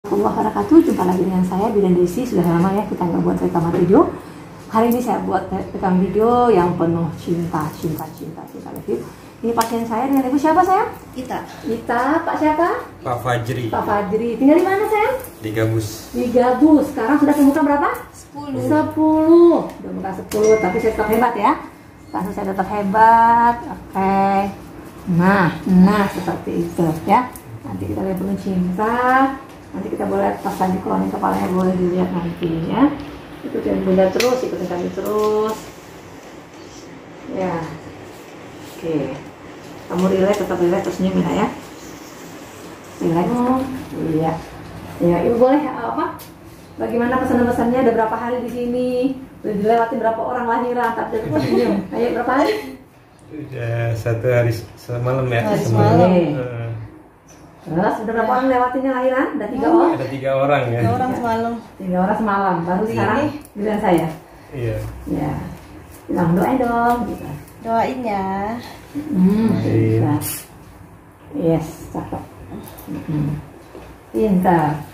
Warahmatullahi wabarakatuh. Jumpa lagi dengan saya Bidan Desi. Sudah lama ya kita nggak buat rekaman video. Hari ini saya buat rekaman video yang penuh cinta review. Ini pasien saya dengan ibu siapa sayang? Ita. Pak siapa? Pak Fajri. Pak Fajri. Tinggal di mana sayang? Di Gabus. Di Gabus. Sekarang sudah kemuka berapa? 10. Udah muka 10. Tapi saya tetap hebat ya. Kasus saya tetap hebat. Oke. Nah seperti itu ya. Nanti kita lihat penuh cinta. Nanti kita boleh pasang di kronik kepalanya, boleh dilihat nanti ya. Ikutin bunda terus, ikutin kami terus ya. Oke, kamu relax, tetap relax, terus senyum ya. Relax. Iya ya, ibu boleh apa? Bagaimana pesan-pesannya? Ada berapa hari di sini? Udah dilewatin berapa orang lahiran? Tapi terus senyum. Ayo, berapa hari? Udah 1 hari semalam ya. Semalam. Terus udah berapa orang lewatinnya lahiran? Ada 3 orang? Ada 3 orang ya. 3 orang semalam. 3 orang semalam. Baru sekarang bilang saya. Iya. Ya. Bilang doain dong. Gitu. Doain ya. Bisa. Yes, cakep. Pintar.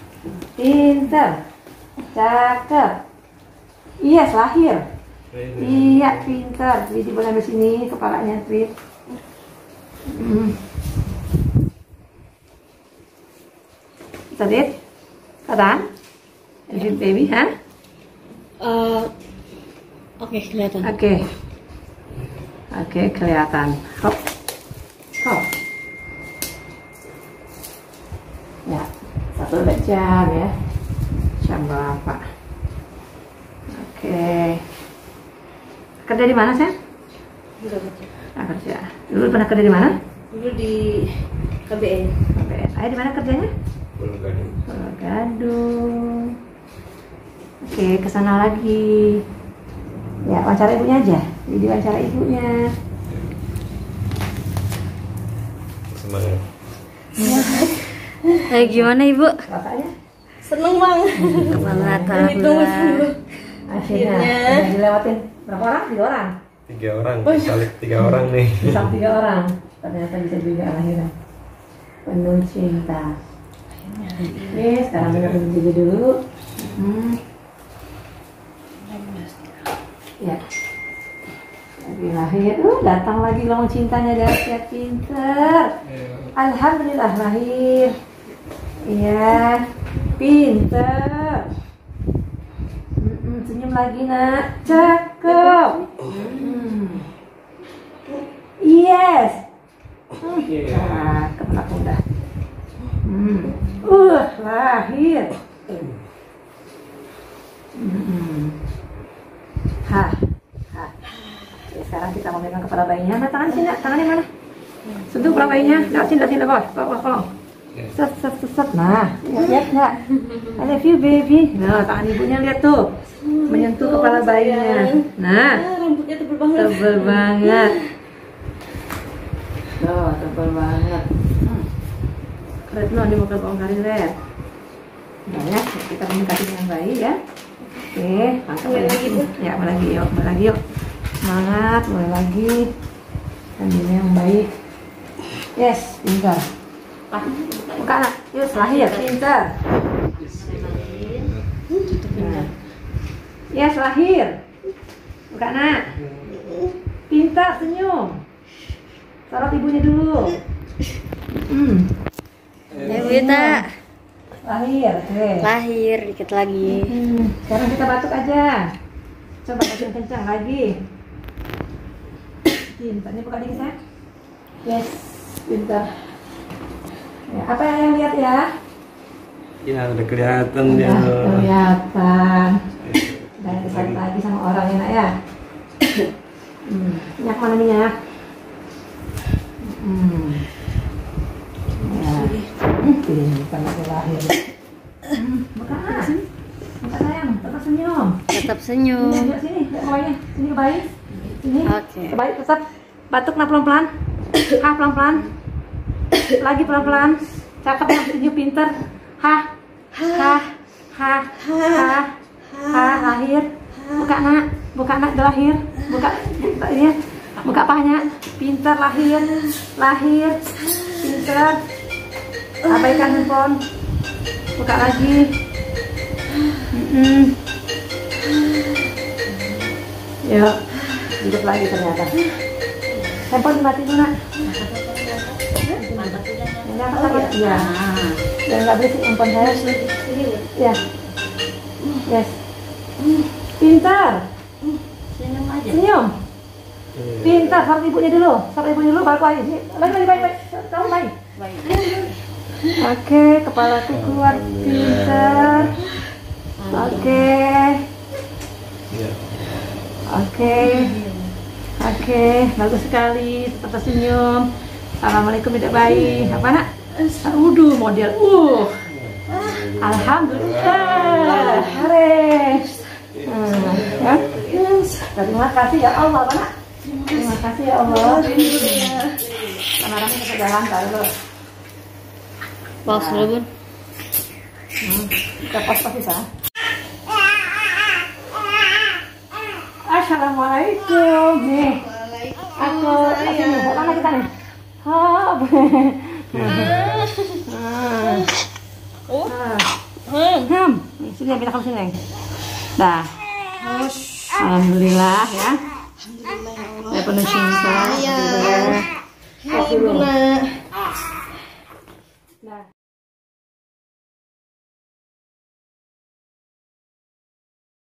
Cakep. Yes, lahir. Iya, pintar. Jadi boleh ambil sini kepalanya, Trip. Tadit, kata, is it baby, huh? Oke, kelihatan. Oke, kelihatan. Hop. Ya, 1 jam ya. Jam berapa? Oke. Kerja di mana sih? Kerja. Dulu pernah kerja di mana? Dulu di KBN. Ayah di mana kerjanya? Pulau Gadung. Oke, kesana lagi. Ya, wawancara ibunya aja. Jadi wawancara ibunya. Semangat. Gimana ibu? Rasanya? Seneng banget. Semangat. Akhirnya dilewatin berapa orang? 3 orang. 3 orang. Salib 3 orang nih. Bisa 3 orang. Ternyata bisa juga lahiran. Penuh cinta. Oke, sekarang dengerin video dulu. Ya. Lagi lahir. Datang lagi lowong cintanya dari siap pinter. Alhamdulillah lahir. Iya. Pinter. Senyum lagi nak. Cakep. Yes. Cakep anak muda. Lahir. Oke, sekarang kita mau megang kepala bayinya. Mana tangan sini? Tangannya mana? Sentuh kepala bayinya. Sini bawah. Set. Nah, lihat nggak? I love you baby. Nah, tangan ibunya lihat tuh, menyentuh kepala bayinya. Nah, rambutnya tebal banget. Tebal banget. Keren loh, ini mau ke bawah hari red. Nah ya, kita komunikasi dengan bayi ya. Oke, langsung lagi bu. Ya, mulai lagi yuk. Semangat, mulai lagi. Ambilnya yang baik. Yes, pintar. Buka anak, yuk lahir, pintar. Yes, lahir. Buka anak. Pintar, senyum. Sorot ibunya dulu. Ya Bu Ita. Lahir, oke. Lahir dikit lagi. Sekarang kita batuk aja. Coba kencang lagi. Pintar, ini buka dikit ya. Yes, pintar. Ya, apa yang lihat ya? Ya udah kelihatan dia. Kelihatan. Dan dekat lagi sama orang enak ya. Minyak mana minyak? Pintar lahir. Buka sayang, tetap senyum. Tetap senyum. Sini, bawahnya. Sini ke bayi. Sini. Oke. Ke bayi tetap batuk pelan-pelan. Pelan-pelan. Lagi pelan-pelan. Cakep ya, senyum pinter. Lahir. Buka nak udah lahir. Buka pahanya. Pinter lahir. Pinter. Abaikan handphone. Buka lagi. Yuk, hidup lagi ternyata. Handphone dimati dulu, nak. Ya, ya nggak berisik handphone saya. Ya, yes. Pintar. Senyum. Pintar, sapa ibunya dulu. Sapa ibunya dulu, baru lagi. Lagi, baik. Kamu baik. Oke, kepalaku keluar. Pintar. Oke. Oke, bagus sekali. Tetap tersenyum. Assalamualaikum, tidak baik. Apa nak? Udah model. Alhamdulillah. Hare. Ya. Terima kasih ya Allah, Pak nak. Terima kasih ya Allah. Kameranya bisa jalan kalau. Pause dulu, Bun. Kita pas bisa. Assalamualaikum. Nih. Aku sini, mana kita nih? Sini pindah kamu sini. Dah. Alhamdulillah ya. Saya penuh cinta.